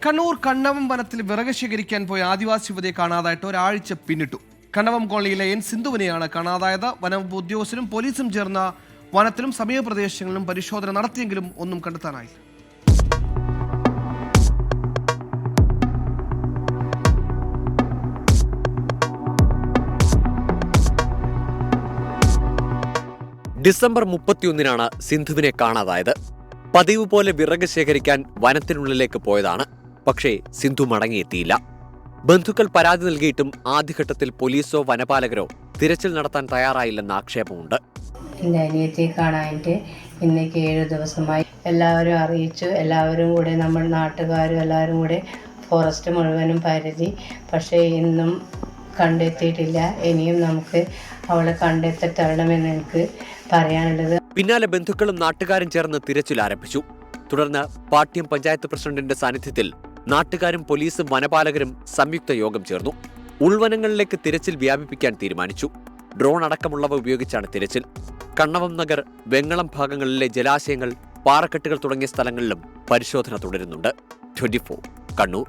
കണ്ണൂർ കണ്ണവം വനത്തിൽ വിറക് ശേഖരിക്കാൻ പോയ ആദിവാസി യുവതിയെ കാണാതായിട്ട് ഒരാഴ്ച പിന്നിട്ടു. കണ്ണവം കോളനിയിലെ എൻ സിന്ധുവിനെയാണ് കാണാതായത്. വനം ഉദ്യോഗസ്ഥരും പോലീസും ചേർന്ന വനത്തിലും സമീപ പ്രദേശങ്ങളിലും പരിശോധന നടത്തിയെങ്കിലും ഒന്നും കണ്ടെത്താനായില്ല. ഡിസംബർ 31-നാണ് സിന്ധുവിനെ കാണാതായത്. പതിവ് പോലെ വിറക് ശേഖരിക്കാൻ വനത്തിനുള്ളിലേക്ക് പോയതാണ്. പക്ഷേ സിന്ധു മടങ്ങിയെത്തിയില്ല. ബന്ധുക്കൾ പരാതി നൽകിയിട്ടും ആദ്യഘട്ടത്തിൽ പോലീസോ വനപാലകരോ തിരച്ചിൽ നടത്താൻ തയ്യാറായില്ലെന്ന ആക്ഷേപമുണ്ട്. എൻ്റെ അനിയത്തിയെ കാണാനായിട്ട് ഇന്നേക്ക് 7 ദിവസമായി. എല്ലാവരും അറിയിച്ചു. എല്ലാവരും കൂടെ നമ്മൾ നാട്ടുകാരും എല്ലാവരും കൂടെ ഫോറസ്റ്റ് മുഴുവനും പരതി. പക്ഷേ ഇന്നും കണ്ടെത്തിയിട്ടില്ല. ഇനിയും നമുക്ക് അവളെ കണ്ടെത്തി തരണമെന്ന് എനിക്ക് പറയാനുള്ളത്. പിന്നാലെ ബന്ധുക്കളും നാട്ടുകാരും ചേർന്ന് തിരച്ചിൽ ആരംഭിച്ചു. തുടർന്ന് പാട്യം പഞ്ചായത്ത് പ്രസിഡന്റിന്റെ സാന്നിധ്യത്തിൽ നാട്ടുകാരും പോലീസും വനപാലകരും സംയുക്ത യോഗം ചേർന്നു. ഉൾവനങ്ങളിലേക്ക് തിരച്ചിൽ വ്യാപിപ്പിക്കാൻ തീരുമാനിച്ചു. ഡ്രോൺ അടക്കമുള്ളവ ഉപയോഗിച്ചാണ് തിരച്ചിൽ. കണ്ണവം നഗർ, വെങ്ങളം ഭാഗങ്ങളിലെ ജലാശയങ്ങൾ, പാറക്കെട്ടുകൾ തുടങ്ങിയ സ്ഥലങ്ങളിലും പരിശോധന തുടരുന്നുണ്ട്. 24 കണ്ണൂർ.